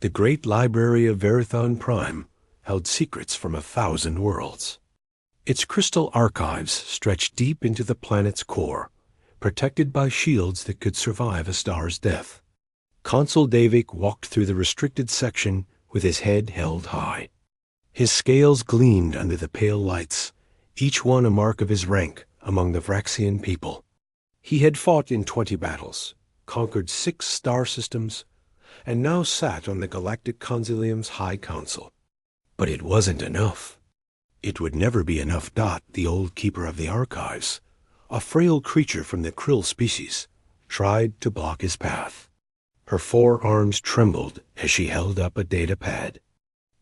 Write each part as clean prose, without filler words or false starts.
The great library of Verathon Prime held secrets from 1,000 worlds. Its crystal archives stretched deep into the planet's core, protected by shields that could survive a star's death. Consul Davik walked through the restricted section with his head held high. His scales gleamed under the pale lights, each one a mark of his rank among the Vraxian people. He had fought in 20 battles, conquered 6 star systems, and now sat on the Galactic Consilium's High Council. But it wasn't enough. It would never be enough. The old keeper of the archives, a frail creature from the krill species, tried to block his path. Her forearms trembled as she held up a data pad.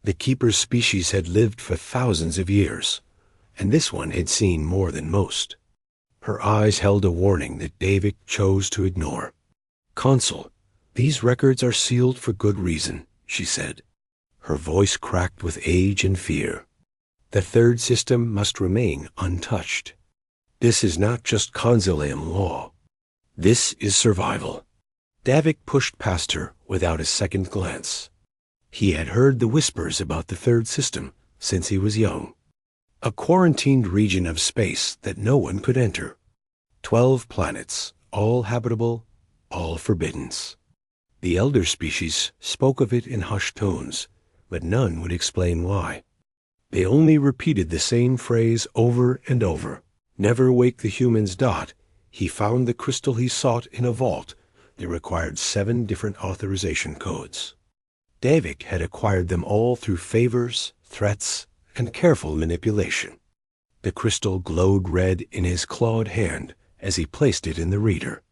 The keeper's species had lived for thousands of years, and this one had seen more than most. Her eyes held a warning that Davik chose to ignore. "Consul, these records are sealed for good reason," she said. Her voice cracked with age and fear. "The third system must remain untouched. This is not just Consulium law. This is survival." Davik pushed past her without a second glance. He had heard the whispers about the third system since he was young. A quarantined region of space that no one could enter. 12 planets, all habitable, all forbidden. The elder species spoke of it in hushed tones, but none would explain why. They only repeated the same phrase over and over. Never wake the humans. He found the crystal he sought in a vault that required 7 different authorization codes. Davik had acquired them all through favors, threats, and careful manipulation. The crystal glowed red in his clawed hand as he placed it in the reader.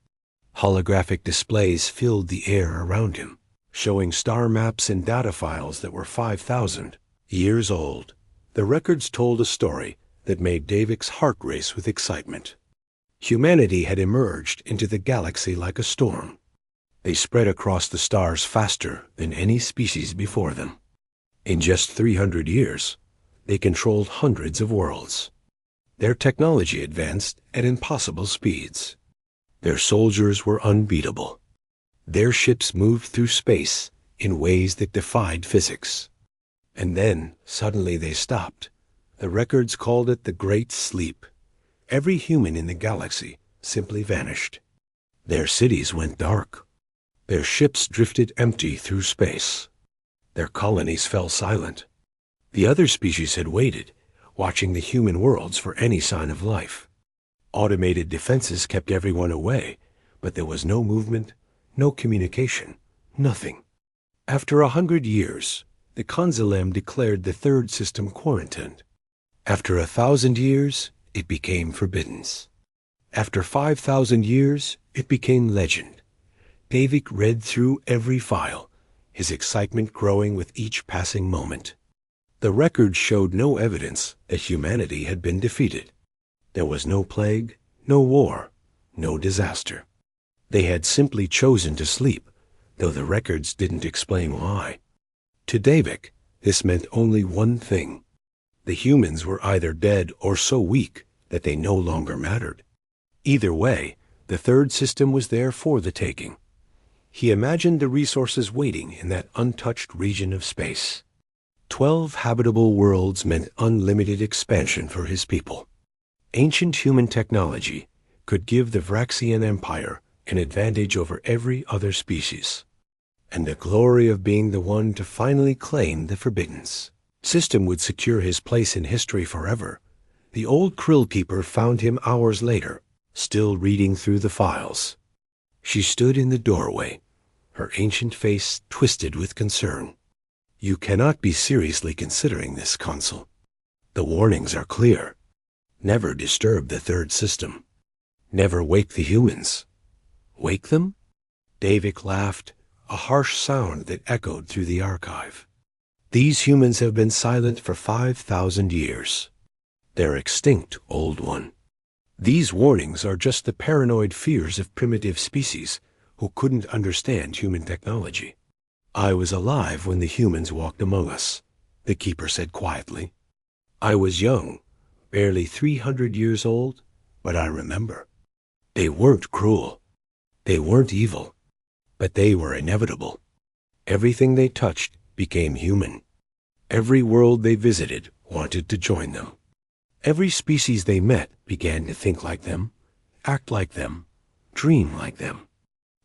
Holographic displays filled the air around him, showing star maps and data files that were 5,000 years old. The records told a story that made Davik's heart race with excitement. Humanity had emerged into the galaxy like a storm. They spread across the stars faster than any species before them. In just 300 years, they controlled hundreds of worlds. Their technology advanced at impossible speeds. Their soldiers were unbeatable. Their ships moved through space in ways that defied physics. And then, suddenly they stopped. The records called it the Great Sleep. Every human in the galaxy simply vanished. Their cities went dark. Their ships drifted empty through space. Their colonies fell silent. The other species had waited, watching the human worlds for any sign of life. Automated defenses kept everyone away, but there was no movement, no communication, nothing. After 100 years, the Consulem declared the third system quarantined. After 1,000 years, it became forbidden. After 5,000 years, it became legend. Davik read through every file, his excitement growing with each passing moment. The records showed no evidence that humanity had been defeated. There was no plague, no war, no disaster. They had simply chosen to sleep, though the records didn't explain why. To Davik, this meant only one thing. The humans were either dead or so weak that they no longer mattered. Either way, the third system was there for the taking. He imagined the resources waiting in that untouched region of space. 12 habitable worlds meant unlimited expansion for his people. Ancient human technology could give the Vraxian Empire an advantage over every other species, and the glory of being the one to finally claim the forbidden system would secure his place in history forever. The old krill keeper found him hours later, still reading through the files. She stood in the doorway, her ancient face twisted with concern. "You cannot be seriously considering this, Consul. The warnings are clear. Never disturb the third system. Never wake the humans." "Wake them?" Davik laughed, a harsh sound that echoed through the archive. "These humans have been silent for 5,000 years. They're extinct, old one. These warnings are just the paranoid fears of primitive species who couldn't understand human technology. I was alive when the humans walked among us," the keeper said quietly. "I was young, barely 300 years old, but I remember. They weren't cruel. They weren't evil, but they were inevitable. Everything they touched became human. Every world they visited wanted to join them. Every species they met began to think like them, act like them, dream like them.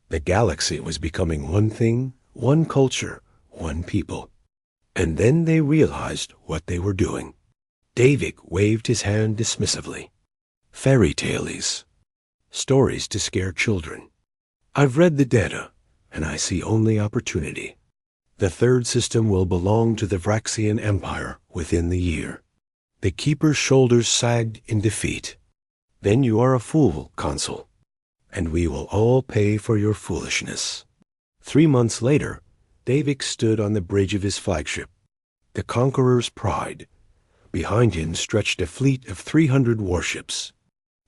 The galaxy was becoming one thing, one culture, one people. And then they realized what they were doing. Davik waved his hand dismissively. Fairy tales. Stories to scare children. I've read the data, and I see only opportunity. The third system will belong to the Vraxian Empire within the year. The Keeper's shoulders sagged in defeat. Then you are a fool, Consul, and we will all pay for your foolishness. 3 months later, Davik stood on the bridge of his flagship, the Conqueror's Pride. Behind him stretched a fleet of 300 warships,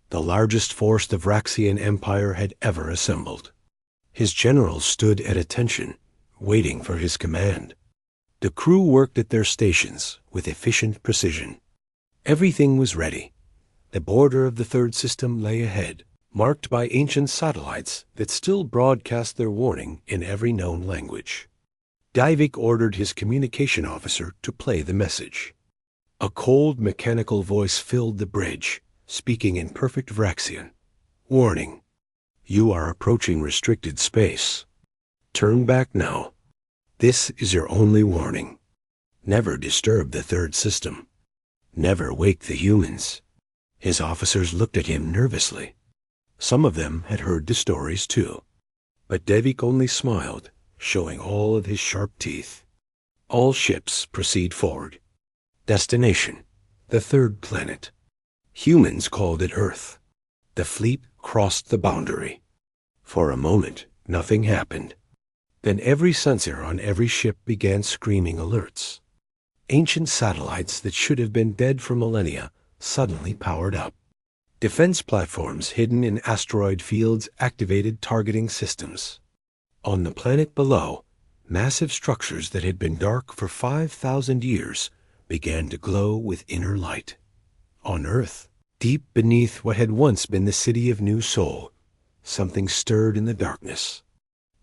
the largest force the Vraxian Empire had ever assembled. His generals stood at attention, waiting for his command. The crew worked at their stations with efficient precision. Everything was ready. The border of the third system lay ahead, marked by ancient satellites that still broadcast their warning in every known language. Davik ordered his communication officer to play the message. A cold, mechanical voice filled the bridge, speaking in perfect Vraxian. Warning. You are approaching restricted space. Turn back now. This is your only warning. Never disturb the third system. Never wake the humans. His officers looked at him nervously. Some of them had heard the stories too. But Davik only smiled, showing all of his sharp teeth. All ships proceed forward. Destination, the third planet. Humans called it Earth. The fleet crossed the boundary. For a moment, nothing happened. Then every sensor on every ship began screaming alerts. Ancient satellites that should have been dead for millennia suddenly powered up. Defense platforms hidden in asteroid fields activated targeting systems. On the planet below, massive structures that had been dark for 5,000 years began to glow with inner light. On Earth, deep beneath what had once been the city of New Sol, something stirred in the darkness.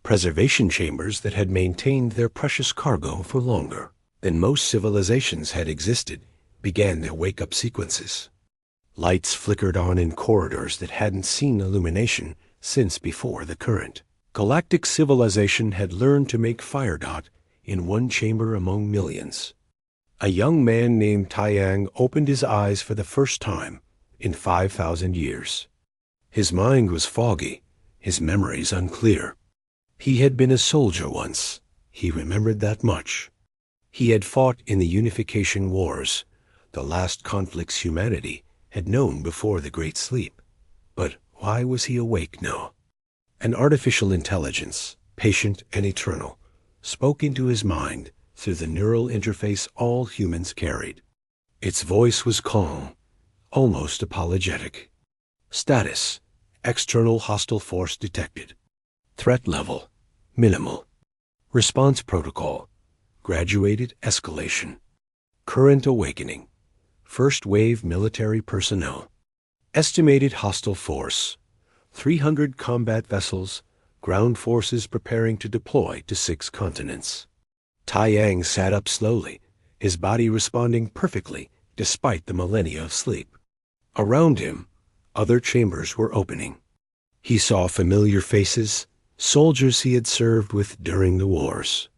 Preservation chambers that had maintained their precious cargo for longer than most civilizations had existed began their wake-up sequences. Lights flickered on in corridors that hadn't seen illumination since before the current. Galactic civilization had learned to make fire dot in one chamber among millions. A young man named Taiyang opened his eyes for the first time in 5,000 years. His mind was foggy, his memories unclear. He had been a soldier once, he remembered that much. He had fought in the Unification Wars, the last conflicts humanity had known before the Great Sleep. But why was he awake now? An artificial intelligence, patient and eternal, spoke into his mind through the neural interface all humans carried. Its voice was calm, almost apologetic. Status: external hostile force detected. Threat level: minimal. Response protocol: graduated escalation. Current awakening: first wave military personnel. Estimated hostile force: 300 combat vessels, ground forces preparing to deploy to 6 continents. Taiyang sat up slowly, his body responding perfectly despite the millennia of sleep. Around him, other chambers were opening. He saw familiar faces, soldiers he had served with during the wars.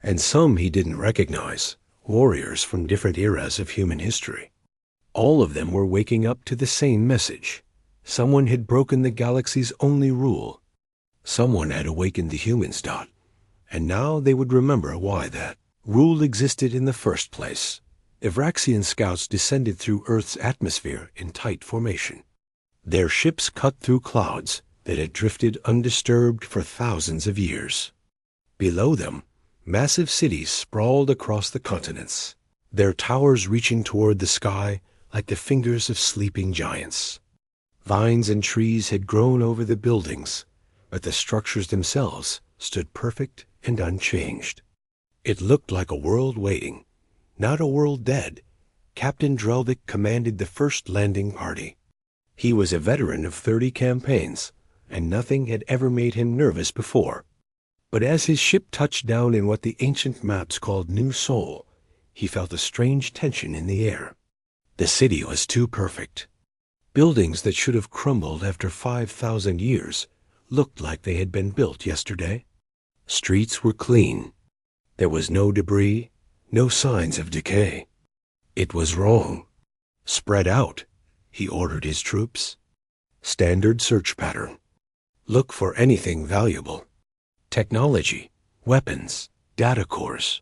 And some he didn't recognize, warriors from different eras of human history. All of them were waking up to the same message. Someone had broken the galaxy's only rule. Someone had awakened the humans, and now they would remember why that rule existed in the first place. Vraxian scouts descended through Earth's atmosphere in tight formation. Their ships cut through clouds that had drifted undisturbed for thousands of years. Below them, massive cities sprawled across the continents, their towers reaching toward the sky like the fingers of sleeping giants. Vines and trees had grown over the buildings, but the structures themselves stood perfect and unchanged. It looked like a world waiting, not a world dead. Captain Drelvik commanded the first landing party. He was a veteran of 30 campaigns, and nothing had ever made him nervous before. But as his ship touched down in what the ancient maps called New Sol, he felt a strange tension in the air. The city was too perfect. Buildings that should have crumbled after 5,000 years looked like they had been built yesterday. Streets were clean. There was no debris, no signs of decay. It was wrong. Spread out, he ordered his troops. Standard search pattern. Look for anything valuable. Technology, weapons, data cores.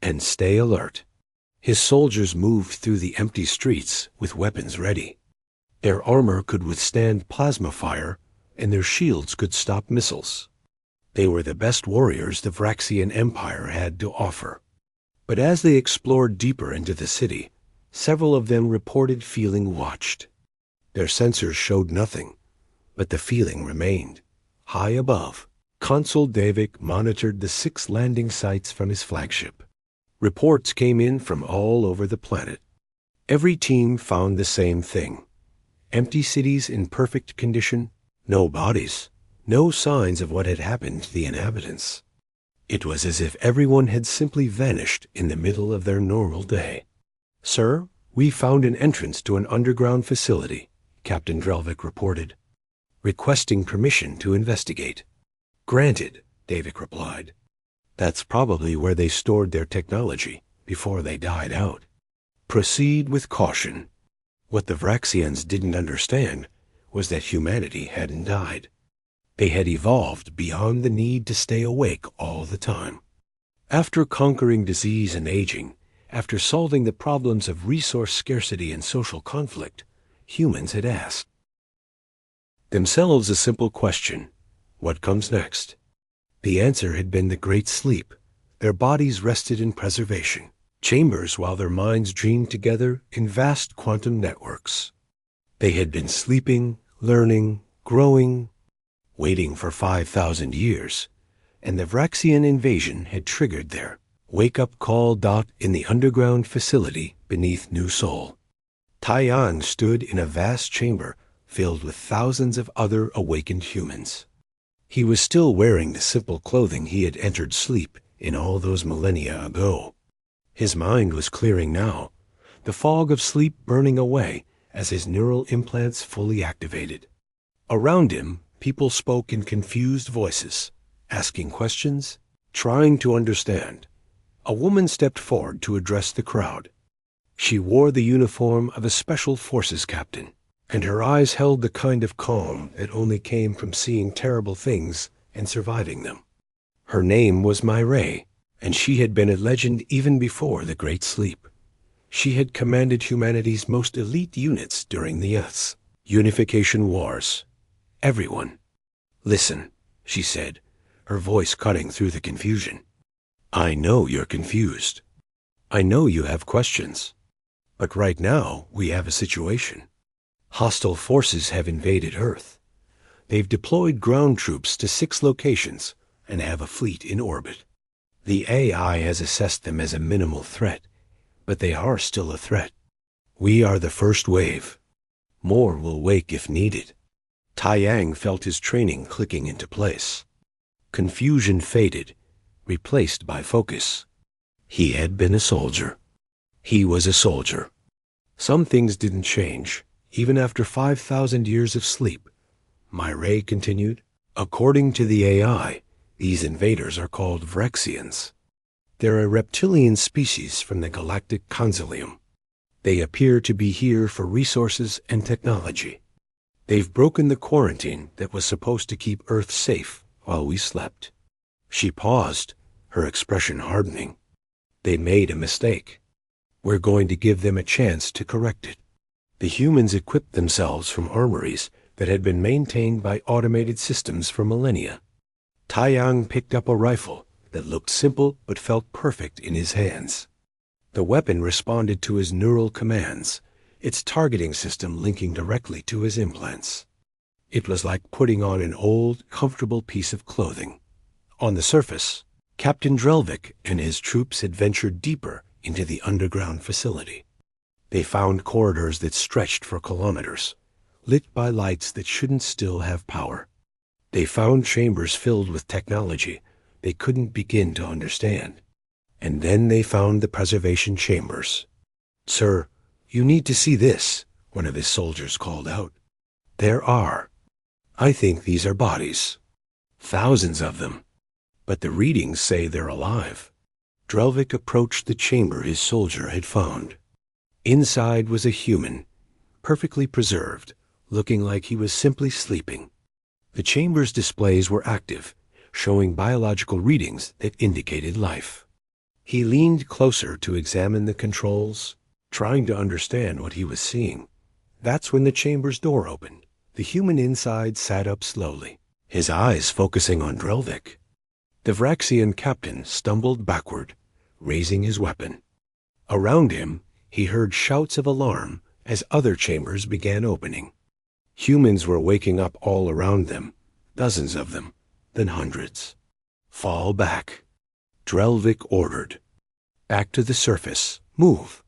And stay alert. His soldiers moved through the empty streets with weapons ready. Their armor could withstand plasma fire, and their shields could stop missiles. They were the best warriors the Vraxian Empire had to offer. But as they explored deeper into the city, several of them reported feeling watched. Their sensors showed nothing, but the feeling remained. High above, Consul Davik monitored the 6 landing sites from his flagship. Reports came in from all over the planet. Every team found the same thing. Empty cities in perfect condition, no bodies, no signs of what had happened to the inhabitants. It was as if everyone had simply vanished in the middle of their normal day. "Sir, we found an entrance to an underground facility," Captain Drelvik reported. "Requesting permission to investigate." "Granted," Davik replied. "That's probably where they stored their technology before they died out. Proceed with caution." What the Vraxians didn't understand was that humanity hadn't died. They had evolved beyond the need to stay awake all the time. After conquering disease and aging, after solving the problems of resource scarcity and social conflict, humans had asked themselves a simple question: what comes next? The answer had been the Great Sleep. Their bodies rested in preservation chambers while their minds dreamed together in vast quantum networks. They had been sleeping, learning, growing, waiting for 5,000 years, and the Vraxian invasion had triggered their wake-up call. In the underground facility beneath New Sol, Taiyang stood in a vast chamber filled with thousands of other awakened humans. He was still wearing the simple clothing he had entered sleep in all those millennia ago. His mind was clearing now, the fog of sleep burning away as his neural implants fully activated. Around him, people spoke in confused voices, asking questions, trying to understand. A woman stepped forward to address the crowd. She wore the uniform of a special forces captain, and her eyes held the kind of calm that only came from seeing terrible things and surviving them. Her name was Myray, and she had been a legend even before the Great Sleep. She had commanded humanity's most elite units during the Unification Wars. "Everyone, listen," she said, her voice cutting through the confusion. "I know you're confused. I know you have questions. But right now, we have a situation. Hostile forces have invaded Earth. They've deployed ground troops to 6 locations and have a fleet in orbit. The AI has assessed them as a minimal threat, but they are still a threat. We are the first wave. More will wake if needed." Taiyang felt his training clicking into place. Confusion faded, replaced by focus. He had been a soldier. He was a soldier. Some things didn't change, even after 5,000 years of sleep. Myray continued, "According to the AI, these invaders are called Vraxians. They're a reptilian species from the Galactic Consilium. They appear to be here for resources and technology. They've broken the quarantine that was supposed to keep Earth safe while we slept." She paused, her expression hardening. "They made a mistake. We're going to give them a chance to correct it." The humans equipped themselves from armories that had been maintained by automated systems for millennia. Taiyang picked up a rifle that looked simple but felt perfect in his hands. The weapon responded to his neural commands, its targeting system linking directly to his implants. It was like putting on an old, comfortable piece of clothing. On the surface, Captain Drelvik and his troops had ventured deeper into the underground facility. They found corridors that stretched for kilometers, lit by lights that shouldn't still have power. They found chambers filled with technology they couldn't begin to understand. And then they found the preservation chambers. "Sir, you need to see this," one of his soldiers called out. I think these are bodies. Thousands of them. But the readings say they're alive." Drelvik approached the chamber his soldier had found. Inside was a human, perfectly preserved, looking like he was simply sleeping. The chamber's displays were active, showing biological readings that indicated life. He leaned closer to examine the controls, trying to understand what he was seeing. That's when the chamber's door opened. The human inside sat up slowly, his eyes focusing on Drelvik. The Vraxian captain stumbled backward, raising his weapon. Around him, he heard shouts of alarm as other chambers began opening. Humans were waking up all around them, dozens of them, then hundreds. "Fall back," Drelvik ordered. "Back to the surface. Move."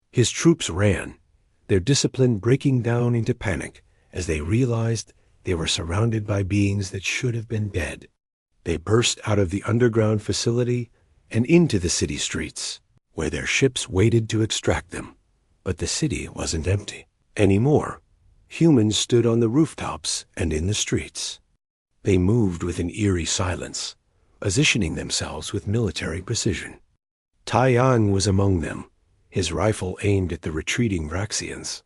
His troops ran, their discipline breaking down into panic as they realized they were surrounded by beings that should have been dead. They burst out of the underground facility and into the city streets, where their ships waited to extract them. But the city wasn't empty anymore. Humans stood on the rooftops and in the streets. They moved with an eerie silence, positioning themselves with military precision. Taiyang was among them, his rifle aimed at the retreating Vraxians.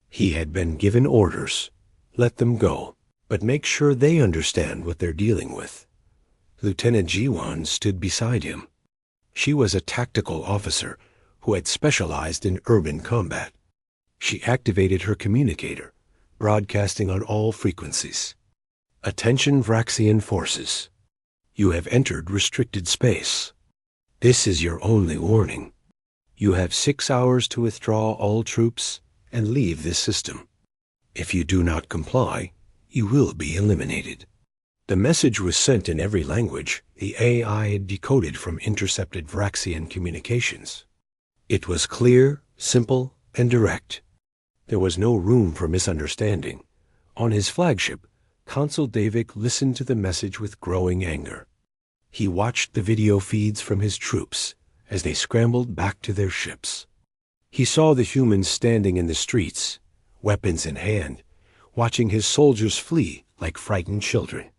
He had been given orders: let them go, but make sure they understand what they're dealing with. Lieutenant Jiwan stood beside him. She was a tactical officer who had specialized in urban combat. She activated her communicator, broadcasting on all frequencies. "Attention Vraxian forces. You have entered restricted space. This is your only warning. You have 6 hours to withdraw all troops and leave this system. If you do not comply, you will be eliminated." The message was sent in every language the AI had decoded from intercepted Vraxian communications. It was clear, simple, and direct. There was no room for misunderstanding. On his flagship, Consul Davik listened to the message with growing anger. He watched the video feeds from his troops as they scrambled back to their ships. He saw the humans standing in the streets, weapons in hand, watching his soldiers flee like frightened children.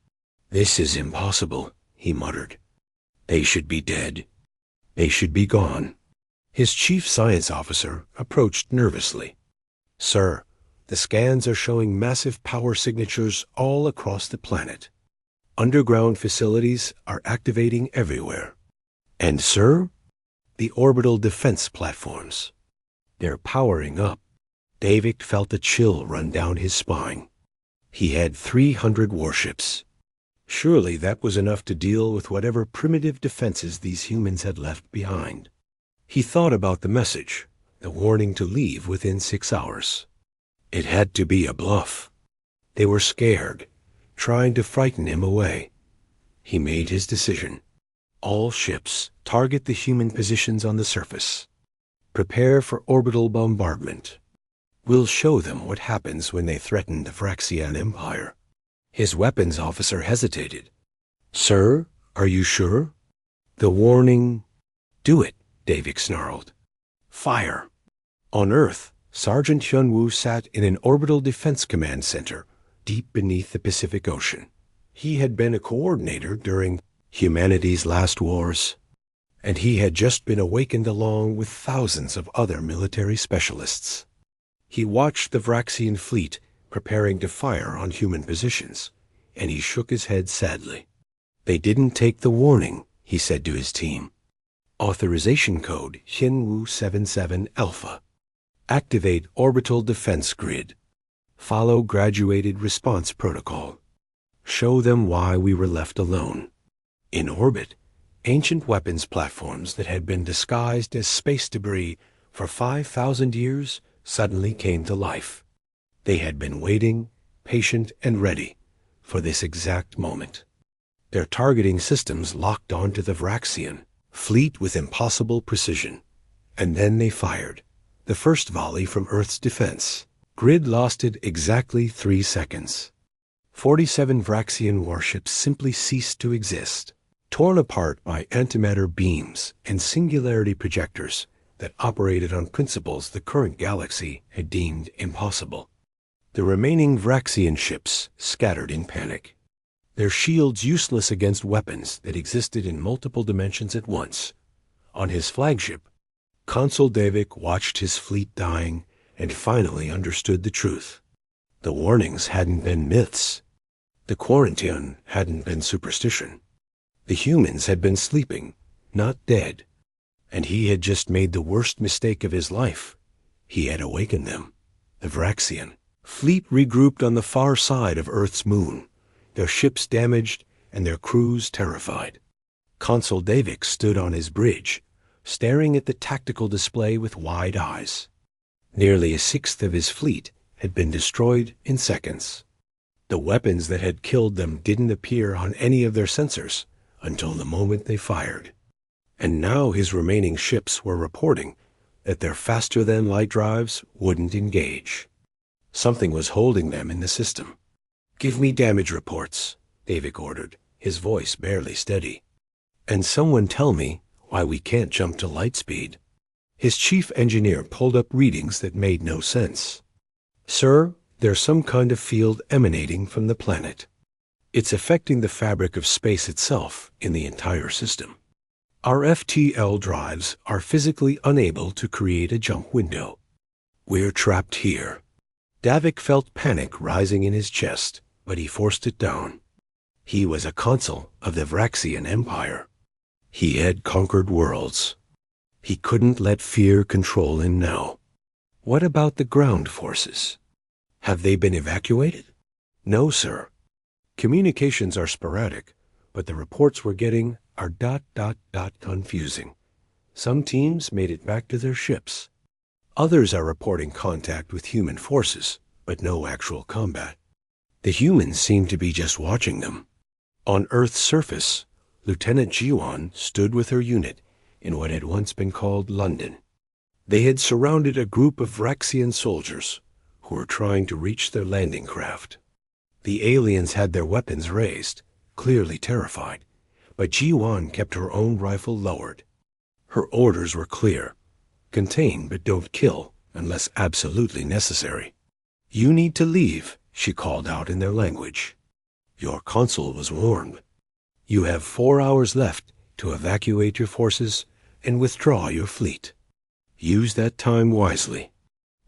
"This is impossible," he muttered. "They should be dead. They should be gone." His chief science officer approached nervously. "Sir, the scans are showing massive power signatures all across the planet. Underground facilities are activating everywhere. And, sir, the orbital defense platforms. They're powering up." Davik felt a chill run down his spine. He had 300 warships. Surely that was enough to deal with whatever primitive defenses these humans had left behind. He thought about the message, the warning to leave within 6 hours. It had to be a bluff. They were scared, trying to frighten him away. He made his decision. "All ships, target the human positions on the surface. Prepare for orbital bombardment. We'll show them what happens when they threaten the Vraxian Empire." His weapons officer hesitated. "Sir, are you sure?" "The warning—" "Do it," Davik snarled. "Fire." On Earth, Sergeant Hyunwoo sat in an orbital defense command center deep beneath the Pacific Ocean. He had been a coordinator during humanity's last wars, and he had just been awakened along with thousands of other military specialists. He watched the Vraxian fleet preparing to fire on human positions, and he shook his head sadly. "They didn't take the warning," he said to his team. "Authorization code Hyunwoo 77 Alpha. Activate orbital defense grid. Follow graduated response protocol. Show them why we were left alone." In orbit, ancient weapons platforms that had been disguised as space debris for 5,000 years suddenly came to life. They had been waiting, patient and ready, for this exact moment. Their targeting systems locked onto the Vraxian fleet with impossible precision. And then they fired, the first volley from Earth's defense. Grid lasted exactly 3 seconds. 47 Vraxian warships simply ceased to exist. torn apart by antimatter beams and singularity projectors that operated on principles the current galaxy had deemed impossible. The remaining Vraxian ships scattered in panic, their shields useless against weapons that existed in multiple dimensions at once. On his flagship, Consul Davik watched his fleet dying and finally understood the truth. The warnings hadn't been myths. The quarantine hadn't been superstition. The humans had been sleeping, not dead. And he had just made the worst mistake of his life. He had awakened them. The Vraxian fleet regrouped on the far side of Earth's moon, their ships damaged and their crews terrified. Consul Davik stood on his bridge, staring at the tactical display with wide eyes. Nearly a sixth of his fleet had been destroyed in seconds. The weapons that had killed them didn't appear on any of their sensors until the moment they fired. And now his remaining ships were reporting that their faster-than-light drives wouldn't engage. Something was holding them in the system. "Give me damage reports," Davik ordered, his voice barely steady. "And someone tell me why we can't jump to light speed." His chief engineer pulled up readings that made no sense. "Sir, there's some kind of field emanating from the planet. It's affecting the fabric of space itself in the entire system. Our FTL drives are physically unable to create a jump window. We're trapped here." Davik felt panic rising in his chest, but he forced it down. He was a consul of the Vraxian Empire. He had conquered worlds. He couldn't let fear control him now. "What about the ground forces? Have they been evacuated?" "No, sir. Communications are sporadic, but the reports we're getting are ... confusing. Some teams made it back to their ships. Others are reporting contact with human forces, but no actual combat. The humans seem to be just watching them." On Earth's surface, Lieutenant Jiwan stood with her unit in what had once been called London. They had surrounded a group of Vraxian soldiers who were trying to reach their landing craft. The aliens had their weapons raised, clearly terrified, but Jiwan kept her own rifle lowered. Her orders were clear: contain but don't kill unless absolutely necessary. "You need to leave," she called out in their language. "Your consul was warned. You have 4 hours left to evacuate your forces and withdraw your fleet. Use that time wisely."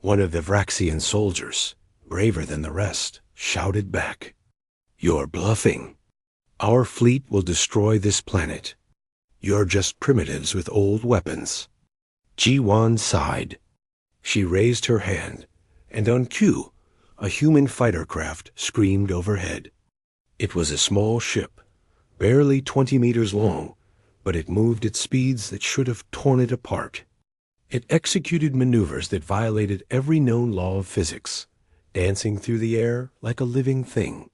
One of the Vraxian soldiers, braver than the rest, shouted back, "You're bluffing. Our fleet will destroy this planet. You're just primitives with old weapons." Jiwan sighed. She raised her hand, and on cue, a human fighter craft screamed overhead. It was a small ship, barely 20 meters long, but it moved at speeds that should have torn it apart. It executed maneuvers that violated every known law of physics, dancing through the air like a living thing.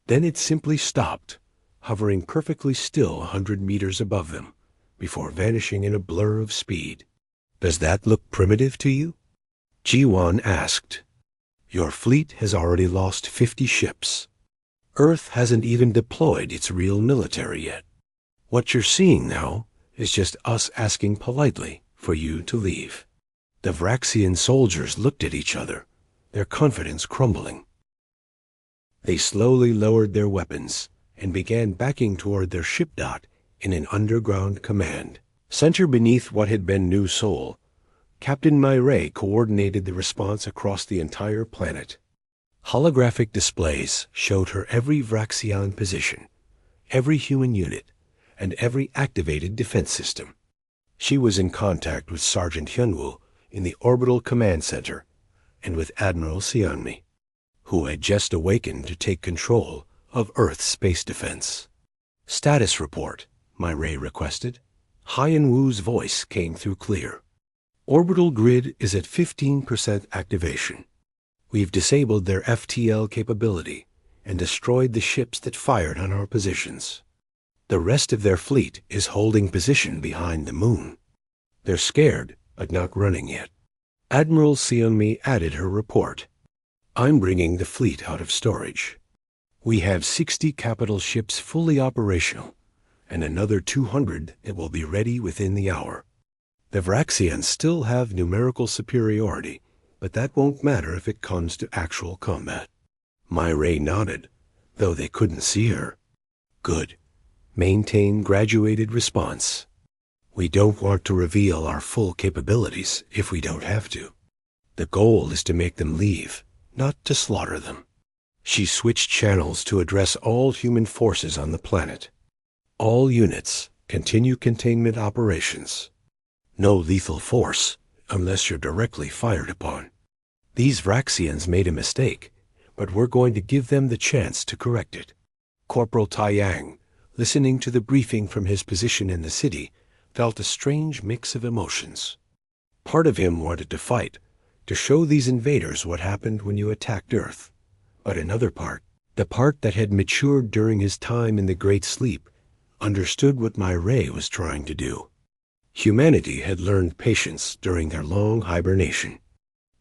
Then it simply stopped, hovering perfectly still 100 meters above them, before vanishing in a blur of speed. "Does that look primitive to you?" Jiwan asked. "Your fleet has already lost 50 ships. Earth hasn't even deployed its real military yet. What you're seeing now is just us asking politely for you to leave." The Vraxian soldiers looked at each other, their confidence crumbling. They slowly lowered their weapons and began backing toward their ship dot in an underground command. Center beneath what had been New Sol, Captain Myray coordinated the response across the entire planet. Holographic displays showed her every Vraxian position, every human unit, and every activated defense system. She was in contact with Sergeant Hyunwoo in the Orbital Command Center and with Admiral Seonmi, who had just awakened to take control of Earth's space defense. "Status report," Myray requested. Hyunwoo's voice came through clear. "Orbital grid is at 15% activation. We've disabled their FTL capability and destroyed the ships that fired on our positions. The rest of their fleet is holding position behind the moon. They're scared, but not running yet." Admiral Seonmi added her report. "I'm bringing the fleet out of storage. We have 60 capital ships fully operational, and another 200 it will be ready within the hour. The Vraxians still have numerical superiority, but that won't matter if it comes to actual combat. Myray nodded, though they couldn't see her. Good. Maintain graduated response. We don't want to reveal our full capabilities if we don't have to. The goal is to make them leave, not to slaughter them. She switched channels to address all human forces on the planet. All units, continue containment operations. No lethal force, unless you're directly fired upon. These Vraxians made a mistake, but we're going to give them the chance to correct it. Corporal Taiyang, listening to the briefing from his position in the city, felt a strange mix of emotions. Part of him wanted to fight, to show these invaders what happened when you attacked Earth. But another part, the part that had matured during his time in the Great Sleep, understood what Myray was trying to do. Humanity had learned patience during their long hibernation.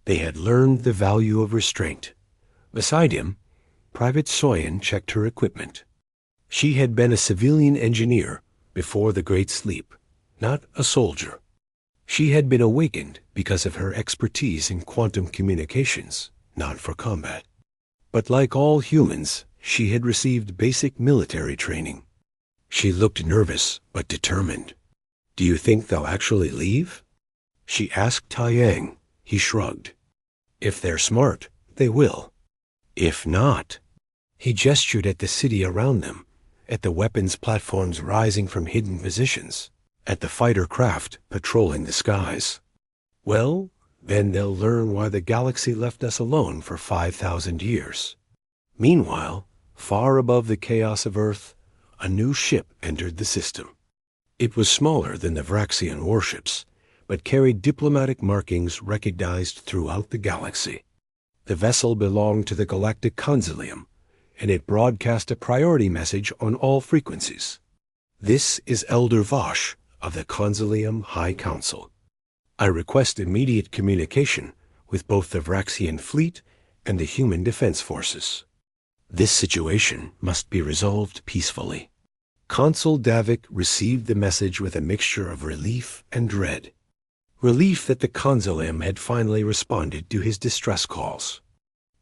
They had learned the value of restraint. Beside him, Private Soyan checked her equipment. She had been a civilian engineer before the Great Sleep, not a soldier. She had been awakened because of her expertise in quantum communications, not for combat. But like all humans, she had received basic military training. She looked nervous but determined. Do you think they'll actually leave? She asked Taiyang. He shrugged. If they're smart, they will. If not, he gestured at the city around them, at the weapons platforms rising from hidden positions, at the fighter craft patrolling the skies. Well, then they'll learn why the galaxy left us alone for 5,000 years. Meanwhile, far above the chaos of Earth, a new ship entered the system. It was smaller than the Vraxian warships, but carried diplomatic markings recognized throughout the galaxy. The vessel belonged to the Galactic Consulium, and it broadcast a priority message on all frequencies. This is Elder Vosh of the Consulium High Council. I request immediate communication with both the Vraxian fleet and the human defense forces. This situation must be resolved peacefully. Consul Davik received the message with a mixture of relief and dread. Relief that the Consulium had finally responded to his distress calls.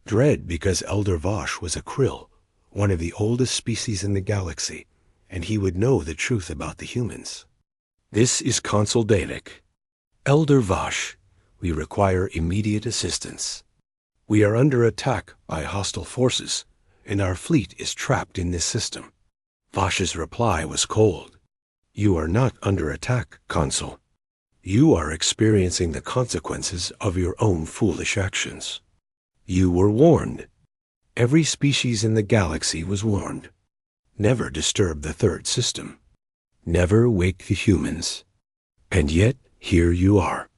Dread because Elder Vosh was a Krill, one of the oldest species in the galaxy, and he would know the truth about the humans. This is Consul Davik. Elder Vosh, we require immediate assistance. We are under attack by hostile forces, and our fleet is trapped in this system. Vosh's reply was cold. You are not under attack, Consul. You are experiencing the consequences of your own foolish actions. You were warned. Every species in the galaxy was warned. Never disturb the third system. Never wake the humans. And yet, here you are.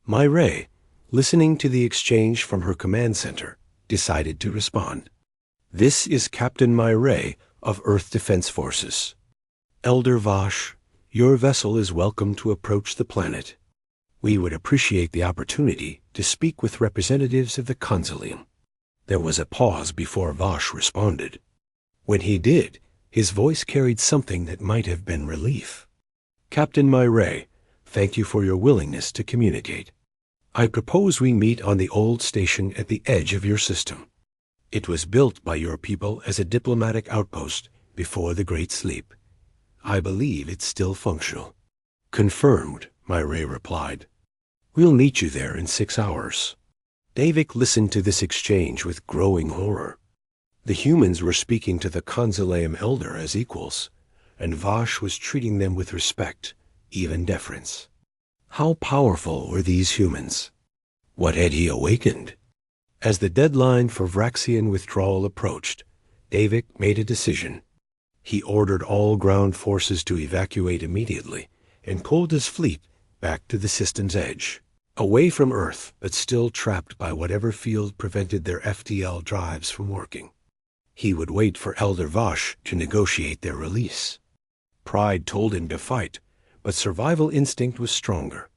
Myray, listening to the exchange from her command center, decided to respond. This is Captain Myray of Earth Defense Forces. Elder Vosh, your vessel is welcome to approach the planet. We would appreciate the opportunity to speak with representatives of the Consulium. There was a pause before Vosh responded. When he did, his voice carried something that might have been relief. Captain Myray, thank you for your willingness to communicate. I propose we meet on the old station at the edge of your system. It was built by your people as a diplomatic outpost before the Great Sleep. I believe it's still functional. Confirmed, Myray replied. We'll meet you there in 6 hours. Davik listened to this exchange with growing horror. The humans were speaking to the Consulium Elder as equals, and Vosh was treating them with respect, even deference. How powerful were these humans? What had he awakened? As the deadline for Vraxian withdrawal approached, Davik made a decision. He ordered all ground forces to evacuate immediately and pulled his fleet back to the system's edge, away from Earth but still trapped by whatever field prevented their FTL drives from working. He would wait for Elder Vosh to negotiate their release. Pride told him to fight, but survival instinct was stronger.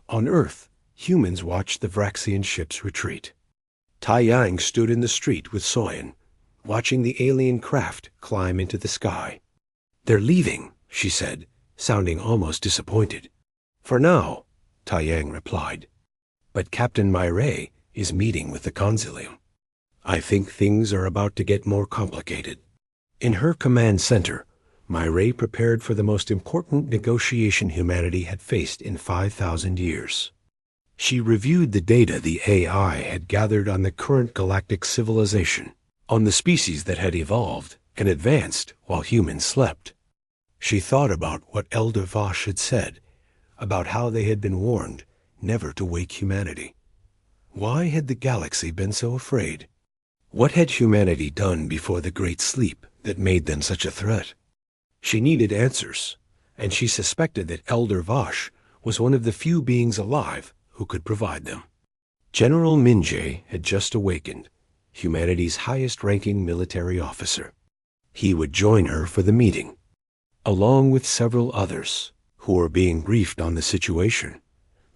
On Earth, humans watched the Vraxian ships retreat. Taiyang stood in the street with Soyan, watching the alien craft climb into the sky. They're leaving, she said, sounding almost disappointed. For now, Taiyang replied. But Captain Myray is meeting with the Consulium. I think things are about to get more complicated. In her command center, Myray prepared for the most important negotiation humanity had faced in 5,000 years. She reviewed the data the AI had gathered on the current galactic civilization, on the species that had evolved and advanced while humans slept. She thought about what Elder Vosh had said, about how they had been warned never to wake humanity. Why had the galaxy been so afraid? What had humanity done before the Great Sleep that made them such a threat? She needed answers, and she suspected that Elder Vosh was one of the few beings alive who could provide them. General Minjay had just awakened, humanity's highest-ranking military officer. He would join her for the meeting, along with several others who were being briefed on the situation.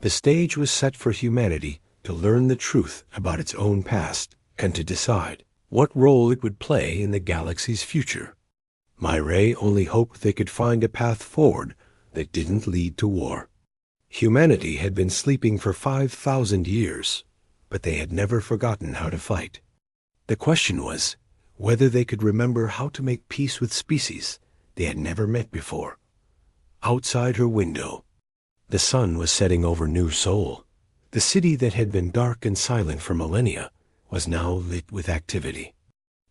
The stage was set for humanity to learn the truth about its own past and to decide what role it would play in the galaxy's future. Myray only hoped they could find a path forward that didn't lead to war. Humanity had been sleeping for 5,000 years, but they had never forgotten how to fight. The question was whether they could remember how to make peace with species they had never met before. Outside her window, the sun was setting over New Seoul. The city that had been dark and silent for millennia was now lit with activity.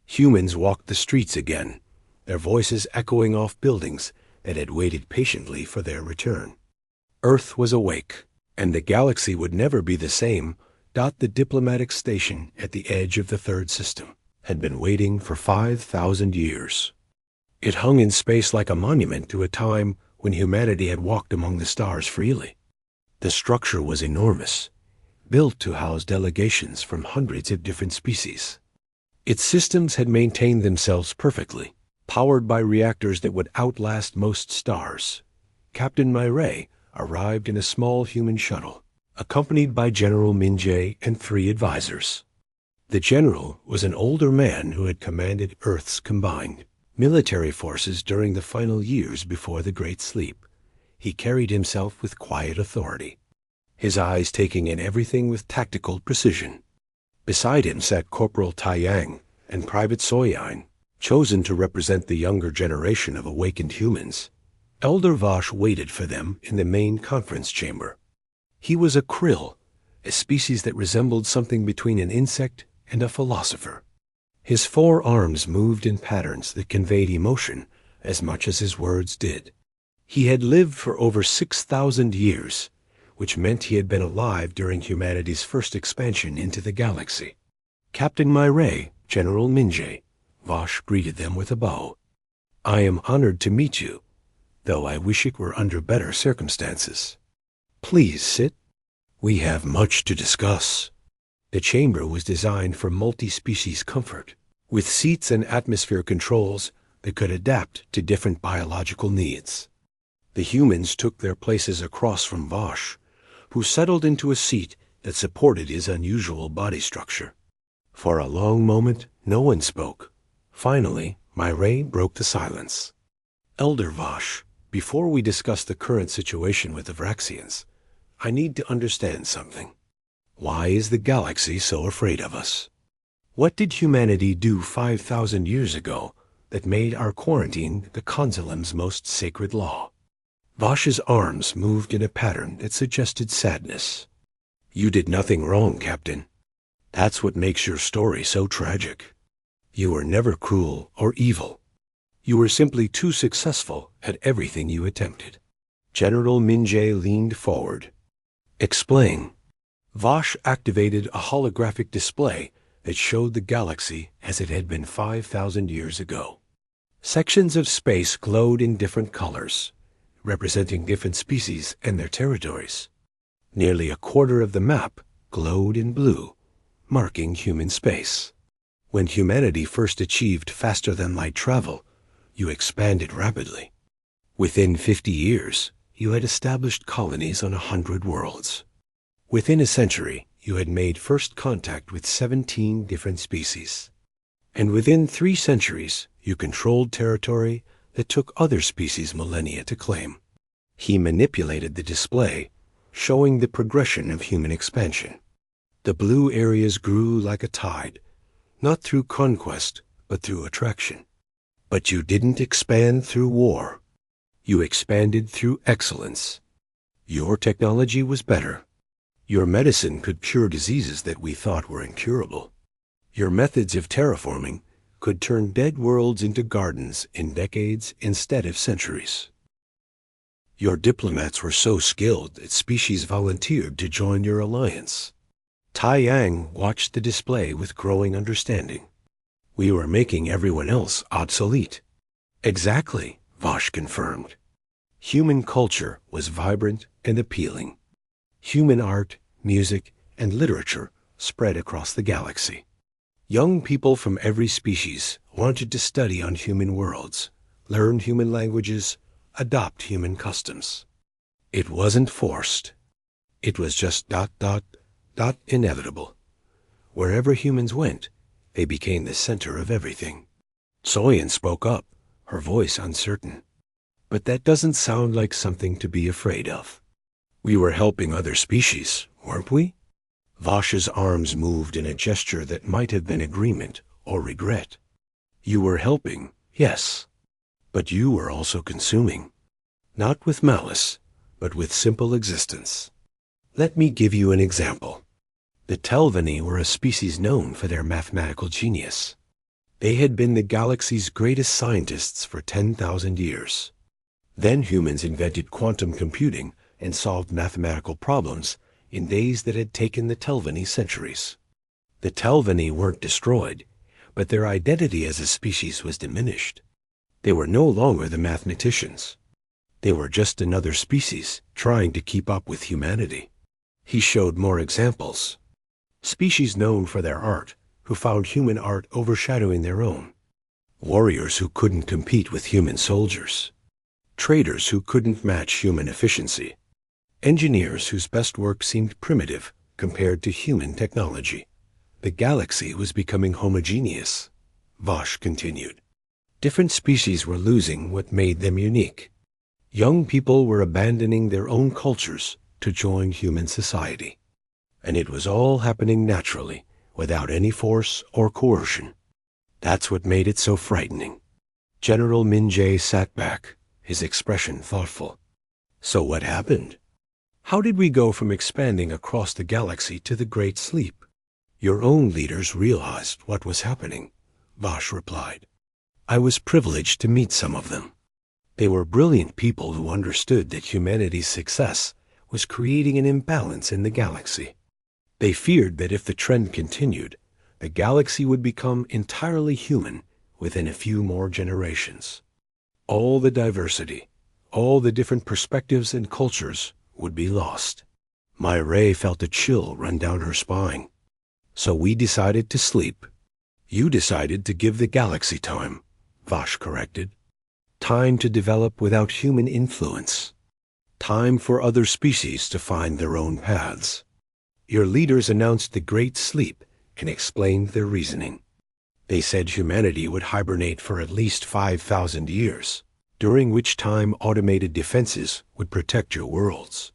Humans walked the streets again, their voices echoing off buildings that had waited patiently for their return. Earth was awake, and the galaxy would never be the same. The diplomatic station at the edge of the third system had been waiting for 5,000 years. It hung in space like a monument to a time when humanity had walked among the stars freely. The structure was enormous, built to house delegations from hundreds of different species. Its systems had maintained themselves perfectly, powered by reactors that would outlast most stars. Captain Myray arrived in a small human shuttle, accompanied by General Minjay and 3 advisors. The general was an older man who had commanded Earth's combined military forces during the final years before the Great Sleep. He carried himself with quiet authority, his eyes taking in everything with tactical precision. Beside him sat Corporal Taiyang and Private Soyine, chosen to represent the younger generation of awakened humans. Elder Vosh waited for them in the main conference chamber. He was a krill, a species that resembled something between an insect and a philosopher. His 4 arms moved in patterns that conveyed emotion as much as his words did. He had lived for over 6,000 years, which meant he had been alive during humanity's first expansion into the galaxy. Captain Myray, General Minjay, Vosh greeted them with a bow. I am honored to meet you, though I wish it were under better circumstances. Please sit. We have much to discuss. The chamber was designed for multi-species comfort, with seats and atmosphere controls that could adapt to different biological needs. The humans took their places across from Vosh, who settled into a seat that supported his unusual body structure. For a long moment, no one spoke. Finally, Myray broke the silence. Elder Vosh, before we discuss the current situation with the Vraxians, I need to understand something. Why is the galaxy so afraid of us? What did humanity do 5,000 years ago that made our quarantine the Consulim's most sacred law? Vosh's arms moved in a pattern that suggested sadness. You did nothing wrong, Captain. That's what makes your story so tragic. You were never cruel or evil. You were simply too successful at everything you attempted. General Minjay leaned forward. Explain. Vosh activated a holographic display that showed the galaxy as it had been 5,000 years ago. Sections of space glowed in different colors, representing different species and their territories. Nearly a quarter of the map glowed in blue, marking human space. When humanity first achieved faster-than-light travel, you expanded rapidly. Within 50 years, you had established colonies on 100 worlds. Within a century, you had made first contact with 17 different species. And within 3 centuries, you controlled territory that took other species millennia to claim. He manipulated the display, showing the progression of human expansion. The blue areas grew like a tide, not through conquest, but through attraction. But you didn't expand through war. You expanded through excellence. Your technology was better. Your medicine could cure diseases that we thought were incurable. Your methods of terraforming could turn dead worlds into gardens in decades instead of centuries. Your diplomats were so skilled that species volunteered to join your alliance. Tai Yang watched the display with growing understanding. We were making everyone else obsolete. Exactly, Vosh confirmed. Human culture was vibrant and appealing. Human art, music, and literature spread across the galaxy. Young people from every species wanted to study on human worlds, learn human languages, adopt human customs. It wasn't forced. It was just inevitable. Wherever humans went, they became the center of everything. Soyan spoke up, her voice uncertain. But that doesn't sound like something to be afraid of. We were helping other species, weren't we? Vosh's arms moved in a gesture that might have been agreement or regret. You were helping, yes, but you were also consuming. Not with malice, but with simple existence. Let me give you an example. The Telvanni were a species known for their mathematical genius. They had been the galaxy's greatest scientists for 10,000 years. Then humans invented quantum computing and solved mathematical problems in days that had taken the Telvanni centuries. The Telvanni weren't destroyed, but their identity as a species was diminished. They were no longer the mathematicians. They were just another species trying to keep up with humanity. He showed more examples. Species known for their art, who found human art overshadowing their own. Warriors who couldn't compete with human soldiers. Traders who couldn't match human efficiency. Engineers whose best work seemed primitive compared to human technology. The galaxy was becoming homogeneous, Vosh continued. Different species were losing what made them unique. Young people were abandoning their own cultures to join human society. And it was all happening naturally, without any force or coercion. That's what made it so frightening. General Min-jae sat back, his expression thoughtful. So what happened? How did we go from expanding across the galaxy to the Great Sleep? Your own leaders realized what was happening, Vosh replied. I was privileged to meet some of them. They were brilliant people who understood that humanity's success was creating an imbalance in the galaxy. They feared that if the trend continued, the galaxy would become entirely human within a few more generations. All the diversity, all the different perspectives and cultures would be lost. My Ray felt a chill run down her spine. So we decided to sleep. You decided to give the galaxy time, Vosh corrected. Time to develop without human influence. Time for other species to find their own paths. Your leaders announced the Great Sleep and explained their reasoning. They said humanity would hibernate for at least 5,000 years, during which time automated defenses would protect your worlds.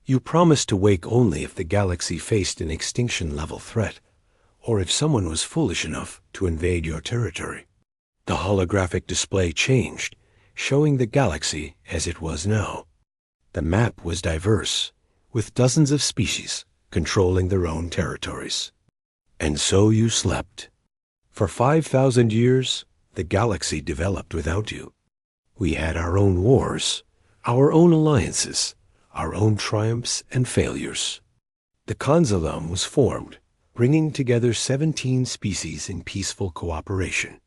You promised to wake only if the galaxy faced an extinction-level threat, or if someone was foolish enough to invade your territory. The holographic display changed, showing the galaxy as it was now. The map was diverse, with dozens of species controlling their own territories. And so you slept. For 5,000 years, the galaxy developed without you. We had our own wars, our own alliances, our own triumphs and failures. The Consul was formed, bringing together 17 species in peaceful cooperation.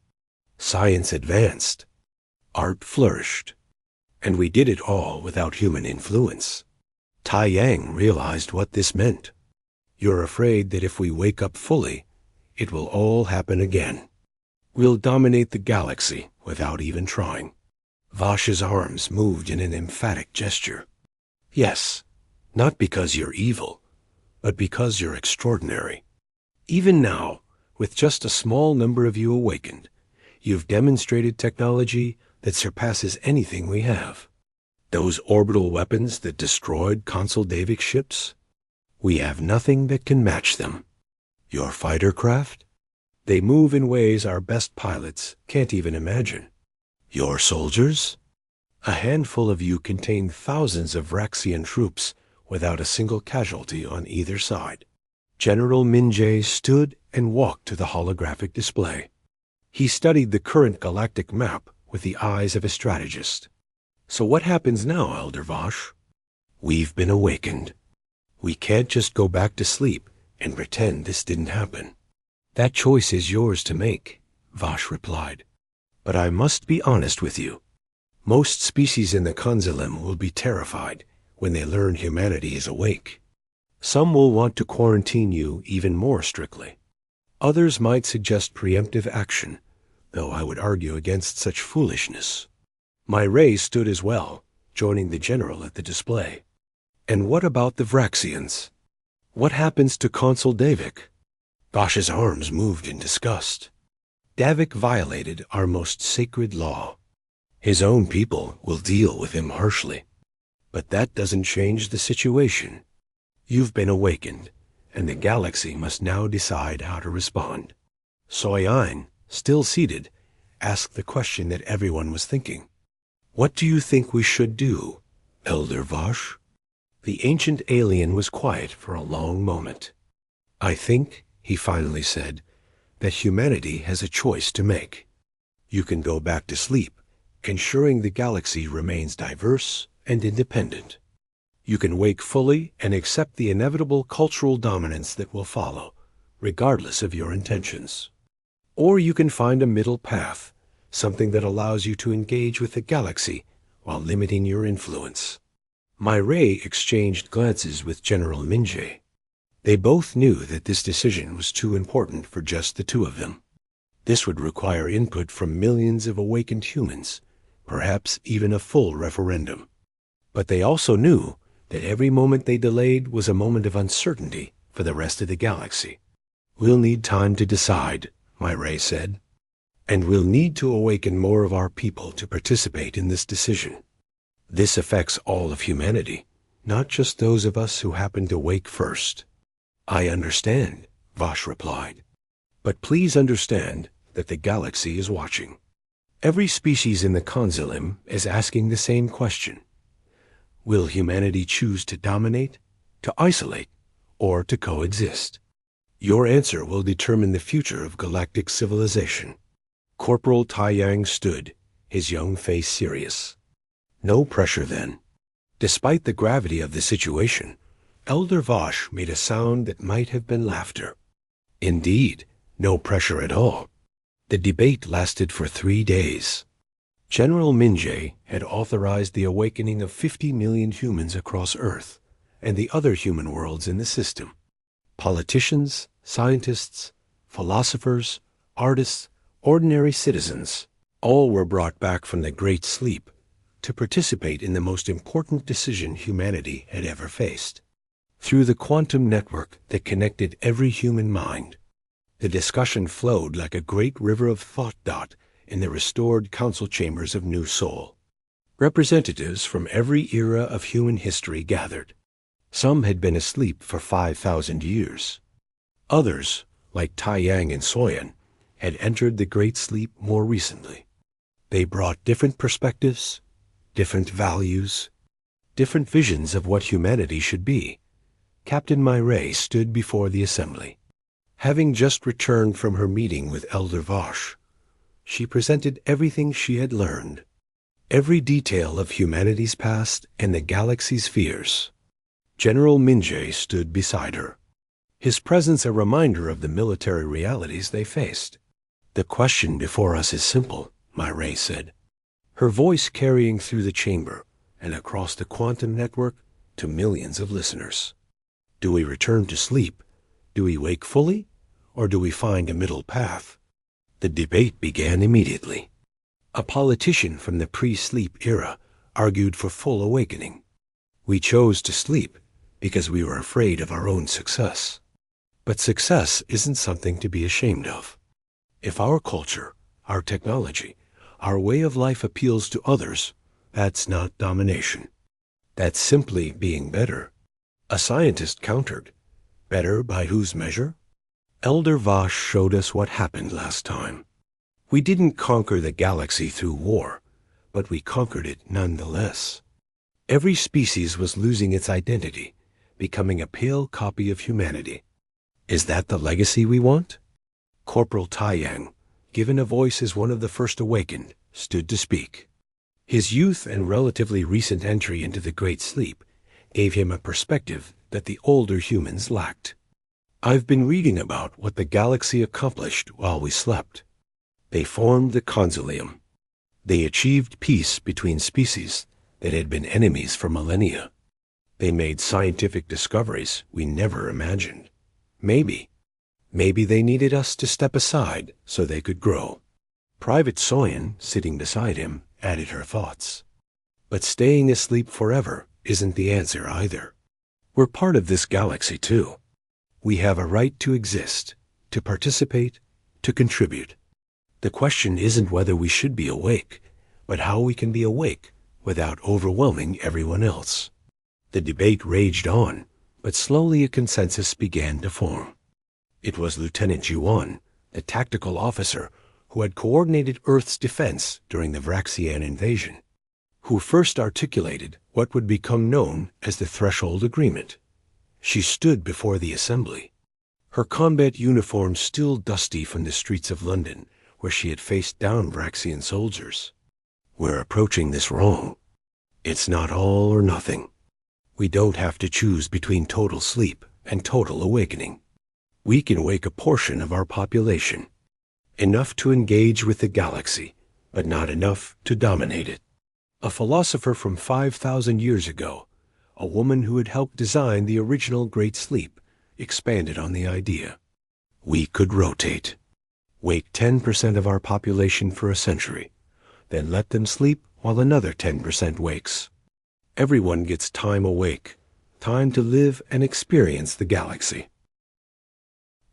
Science advanced. Art flourished. And we did it all without human influence. Tai Yang realized what this meant. You're afraid that if we wake up fully, it will all happen again. We'll dominate the galaxy without even trying. Vosh's arms moved in an emphatic gesture. Yes, not because you're evil, but because you're extraordinary. Even now, with just a small number of you awakened, you've demonstrated technology that surpasses anything we have. Those orbital weapons that destroyed Consul Davik's ships? We have nothing that can match them. Your fighter craft? They move in ways our best pilots can't even imagine. Your soldiers? A handful of you contain thousands of Vraxian troops without a single casualty on either side. General Minjay stood and walked to the holographic display. He studied the current galactic map with the eyes of a strategist. So what happens now, Elder Vosh? We've been awakened. We can't just go back to sleep and pretend this didn't happen. That choice is yours to make, Vosh replied. But I must be honest with you. Most species in the Consulum will be terrified when they learn humanity is awake. Some will want to quarantine you even more strictly. Others might suggest preemptive action, though I would argue against such foolishness. My Ray stood as well, joining the general at the display. And what about the Vraxians? What happens to Consul Davik? Vosh's arms moved in disgust. Davik violated our most sacred law. His own people will deal with him harshly. But that doesn't change the situation. You've been awakened, and the galaxy must now decide how to respond. Soyan, still seated, asked the question that everyone was thinking. What do you think we should do, Elder Vosh? The ancient alien was quiet for a long moment. I think, he finally said, that humanity has a choice to make. You can go back to sleep, ensuring the galaxy remains diverse and independent. You can wake fully and accept the inevitable cultural dominance that will follow, regardless of your intentions. Or you can find a middle path, something that allows you to engage with the galaxy while limiting your influence. My Ray exchanged glances with General Minjay. They both knew that this decision was too important for just the two of them. This would require input from millions of awakened humans, perhaps even a full referendum. But they also knew that every moment they delayed was a moment of uncertainty for the rest of the galaxy. We'll need time to decide, my Ray said. And we'll need to awaken more of our people to participate in this decision. This affects all of humanity, not just those of us who happen to wake first. I understand, Vosh replied. But please understand that the galaxy is watching. Every species in the Consulum is asking the same question. Will humanity choose to dominate, to isolate, or to coexist? Your answer will determine the future of galactic civilization. Corporal Taiyang stood, his young face serious. No pressure then. Despite the gravity of the situation, Elder Vosh made a sound that might have been laughter. Indeed, no pressure at all. The debate lasted for 3 days. General Minjay had authorized the awakening of 50 million humans across Earth and the other human worlds in the system. Politicians, scientists, philosophers, artists, ordinary citizens, all were brought back from the Great Sleep to participate in the most important decision humanity had ever faced. Through the quantum network that connected every human mind, the discussion flowed like a great river of thought in the restored council chambers of New Seoul. Representatives from every era of human history gathered. Some had been asleep for 5,000 years. Others, like Taiyang and Soyan, had entered the Great Sleep more recently. They brought different perspectives, different values, different visions of what humanity should be. Captain Myray stood before the assembly. Having just returned from her meeting with Elder Vosh, she presented everything she had learned, every detail of humanity's past and the galaxy's fears. General Minjay stood beside her, his presence a reminder of the military realities they faced. The question before us is simple, Myray said, her voice carrying through the chamber and across the quantum network to millions of listeners. Do we return to sleep? Do we wake fully? Or do we find a middle path? The debate began immediately. A politician from the pre-sleep era argued for full awakening. We chose to sleep because we were afraid of our own success. But success isn't something to be ashamed of. If our culture, our technology, our way of life appeals to others, that's not domination. That's simply being better. A scientist countered. Better by whose measure? Elder Vosh showed us what happened last time. We didn't conquer the galaxy through war, but we conquered it nonetheless. Every species was losing its identity, becoming a pale copy of humanity. Is that the legacy we want? Corporal Taiyang, given a voice as one of the first awakened, stood to speak. His youth and relatively recent entry into the Great Sleep gave him a perspective that the older humans lacked. I've been reading about what the galaxy accomplished while we slept. They formed the Consulium. They achieved peace between species that had been enemies for millennia. They made scientific discoveries we never imagined. Maybe they needed us to step aside so they could grow. Private Soyan, sitting beside him, added her thoughts. But staying asleep forever isn't the answer either. We're part of this galaxy too. We have a right to exist, to participate, to contribute. The question isn't whether we should be awake, but how we can be awake without overwhelming everyone else. The debate raged on, but slowly a consensus began to form. It was Lieutenant Yuan, the tactical officer who had coordinated Earth's defense during the Vraxian invasion, who first articulated what would become known as the Threshold Agreement. She stood before the assembly, her combat uniform still dusty from the streets of London, where she had faced down Vraxian soldiers. We're approaching this wrong. It's not all or nothing. We don't have to choose between total sleep and total awakening. We can wake a portion of our population, enough to engage with the galaxy, but not enough to dominate it. A philosopher from 5,000 years ago, a woman who had helped design the original Great Sleep, expanded on the idea. We could rotate. Wake 10% of our population for a century, then let them sleep while another 10% wakes. Everyone gets time awake, time to live and experience the galaxy.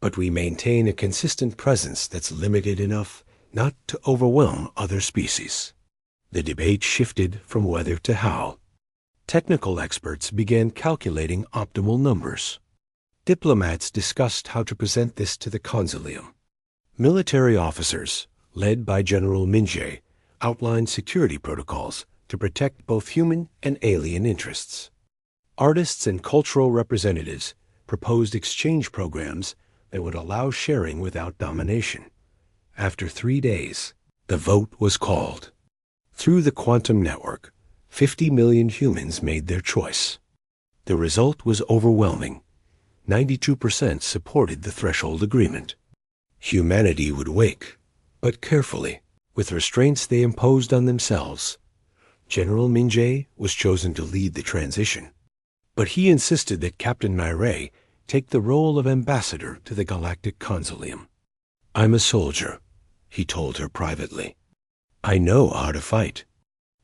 But we maintain a consistent presence that's limited enough not to overwhelm other species. The debate shifted from whether to how. Technical experts began calculating optimal numbers. Diplomats discussed how to present this to the Consulium. Military officers, led by General Minje, outlined security protocols to protect both human and alien interests. Artists and cultural representatives proposed exchange programs that would allow sharing without domination. After 3 days, the vote was called. Through the quantum network, 50 million humans made their choice. The result was overwhelming. 92% supported the Threshold Agreement. Humanity would wake, but carefully, with restraints they imposed on themselves. General Minje was chosen to lead the transition, but he insisted that Captain Narration take the role of ambassador to the Galactic Consulium. I'm a soldier, he told her privately. I know how to fight,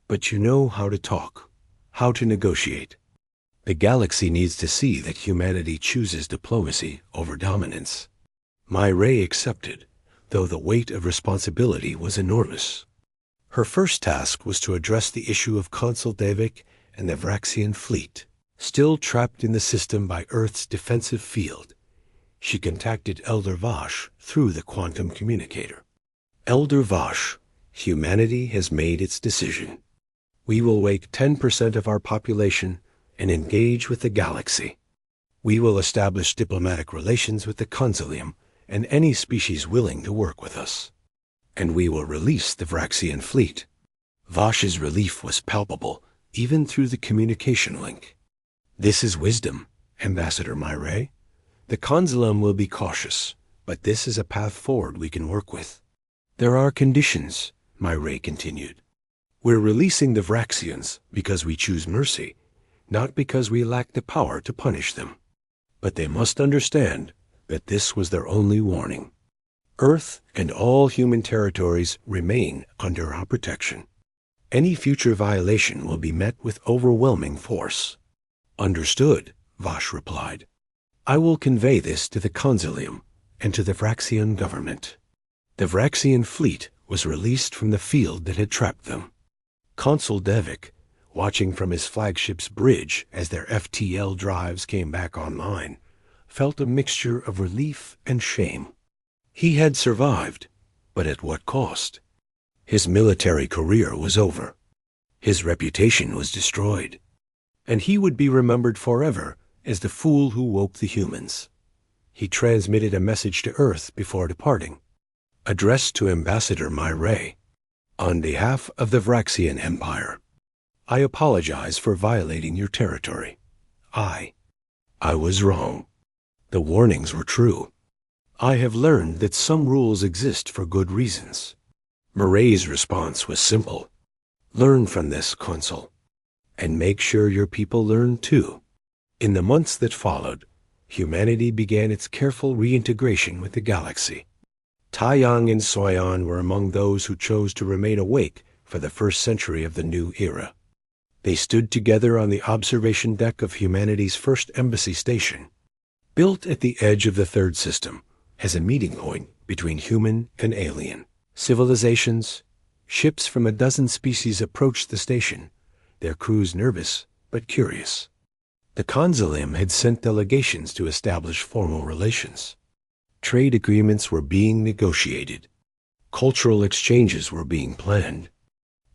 but you know how to talk, how to negotiate. The galaxy needs to see that humanity chooses diplomacy over dominance. Narration accepted, though the weight of responsibility was enormous. Her first task was to address the issue of Consul Davik and the Vraxian fleet. Still trapped in the system by Earth's defensive field, she contacted Elder Vosh through the quantum communicator. Elder Vosh, humanity has made its decision. We will wake 10% of our population and engage with the galaxy. We will establish diplomatic relations with the Consulium and any species willing to work with us. And we will release the Vraxian fleet. Vosh's relief was palpable, even through the communication link. This is wisdom, Ambassador Narration. The Consulium will be cautious, but this is a path forward we can work with. There are conditions, Narration continued. We're releasing the Vraxians because we choose mercy, not because we lack the power to punish them. But they must understand that this was their only warning. Earth and all human territories remain under our protection. Any future violation will be met with overwhelming force. Understood, Vosh replied. I will convey this to the Consulium and to the Vraxian government. The Vraxian fleet was released from the field that had trapped them. Consul Devik, watching from his flagship's bridge as their FTL drives came back online, felt a mixture of relief and shame. He had survived, but at what cost? His military career was over. His reputation was destroyed. And he would be remembered forever as the fool who woke the humans. He transmitted a message to Earth before departing, addressed to Ambassador Myray. On behalf of the Vraxian Empire, I apologize for violating your territory. I was wrong. The warnings were true. I have learned that some rules exist for good reasons. Murray's response was simple. Learn from this, Consul, and make sure your people learn too. In the months that followed, humanity began its careful reintegration with the galaxy. Taiyang and Soyan were among those who chose to remain awake for the first century of the new era. They stood together on the observation deck of humanity's first embassy station, built at the edge of the third system as a meeting point between human and alien civilizations. Ships from a dozen species approached the station, their crews nervous but curious. The Consulium had sent delegations to establish formal relations. Trade agreements were being negotiated. Cultural exchanges were being planned.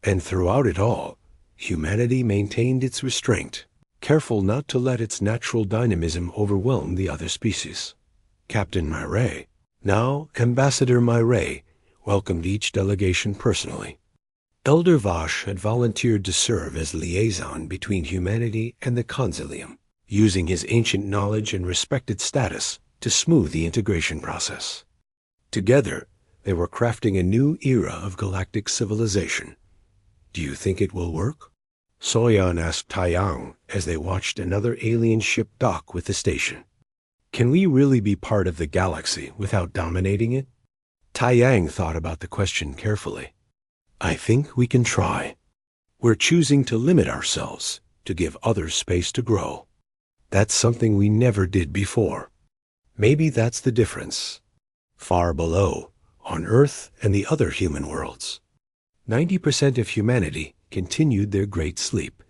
And throughout it all, humanity maintained its restraint, careful not to let its natural dynamism overwhelm the other species. Captain Myray, now Ambassador Myray, welcomed each delegation personally. Elder Vosh had volunteered to serve as liaison between humanity and the Consulium, using his ancient knowledge and respected status to smooth the integration process. Together, they were crafting a new era of galactic civilization. Do you think it will work? Soyan asked Taiyang as they watched another alien ship dock with the station. Can we really be part of the galaxy without dominating it? Taiyang thought about the question carefully. I think we can try. We're choosing to limit ourselves to give others space to grow. That's something we never did before. Maybe that's the difference. Far below, on Earth and the other human worlds, 90% of humanity continued their great sleep.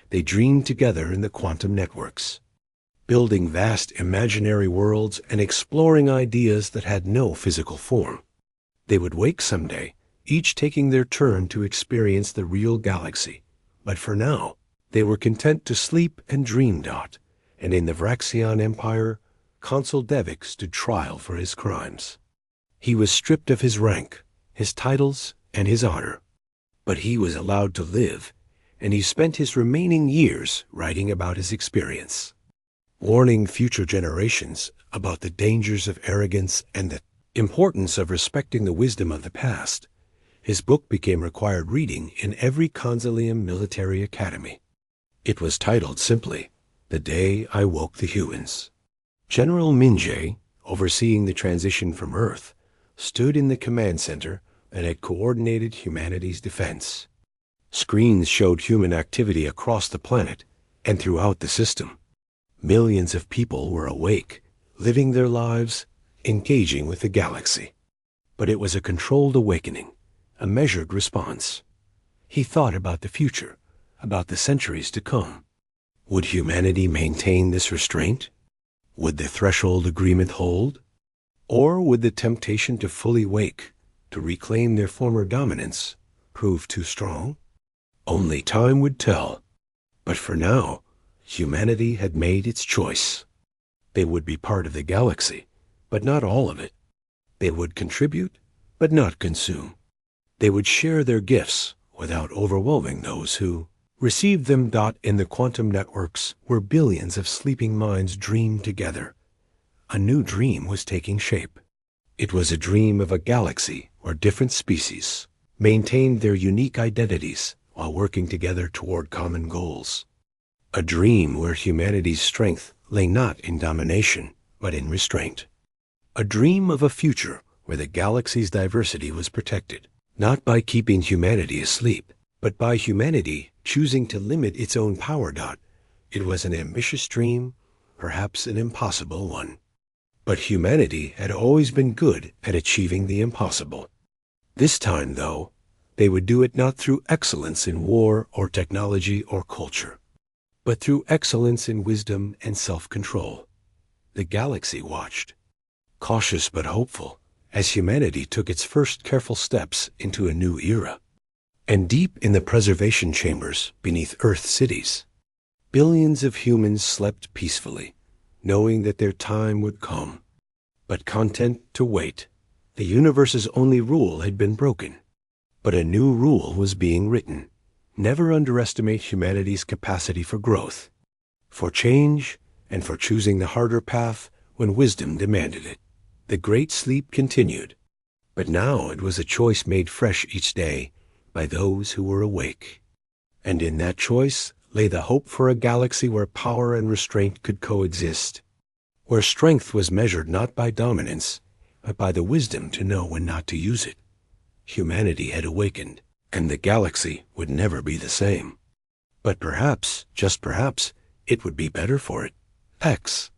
They dreamed together in the quantum networks, building vast imaginary worlds and exploring ideas that had no physical form. They would wake someday, each taking their turn to experience the real galaxy. But for now, they were content to sleep and dream. And in the Vraxian Empire, Consul Devik stood trial for his crimes. He was stripped of his rank, his titles, and his honor. But he was allowed to live, and he spent his remaining years writing about his experience, warning future generations about the dangers of arrogance and the importance of respecting the wisdom of the past. His book became required reading in every Consulium military academy. It was titled simply, The Day I Woke the Humans. General Minjay, overseeing the transition from Earth, stood in the command center and had coordinated humanity's defense. Screens showed human activity across the planet and throughout the system. Millions of people were awake, living their lives, engaging with the galaxy. But it was a controlled awakening, a measured response. He thought about the future, about the centuries to come. Would humanity maintain this restraint? Would the threshold agreement hold? Or would the temptation to fully wake, to reclaim their former dominance, prove too strong? Only time would tell. But for now, humanity had made its choice. They would be part of the galaxy, but not all of it. They would contribute, but not consume. They would share their gifts without overwhelming those who received them. In the quantum networks where billions of sleeping minds dreamed together. A new dream was taking shape. It was a dream of a galaxy where different species maintained their unique identities while working together toward common goals. A dream where humanity's strength lay not in domination, but in restraint. A dream of a future where the galaxy's diversity was protected, not by keeping humanity asleep, but by humanity choosing to limit its own power. It was an ambitious dream, perhaps an impossible one. But humanity had always been good at achieving the impossible. This time, though, they would do it not through excellence in war or technology or culture, but through excellence in wisdom and self-control. The galaxy watched, cautious but hopeful, as humanity took its first careful steps into a new era. And deep in the preservation chambers beneath Earth cities, billions of humans slept peacefully, knowing that their time would come. But content to wait. The universe's only rule had been broken. But a new rule was being written. Never underestimate humanity's capacity for growth, for change, and for choosing the harder path when wisdom demanded it. The great sleep continued, but now it was a choice made fresh each day by those who were awake. And in that choice lay the hope for a galaxy where power and restraint could coexist, where strength was measured not by dominance, but by the wisdom to know when not to use it. Humanity had awakened, and the galaxy would never be the same. But perhaps, just perhaps, it would be better for it. X.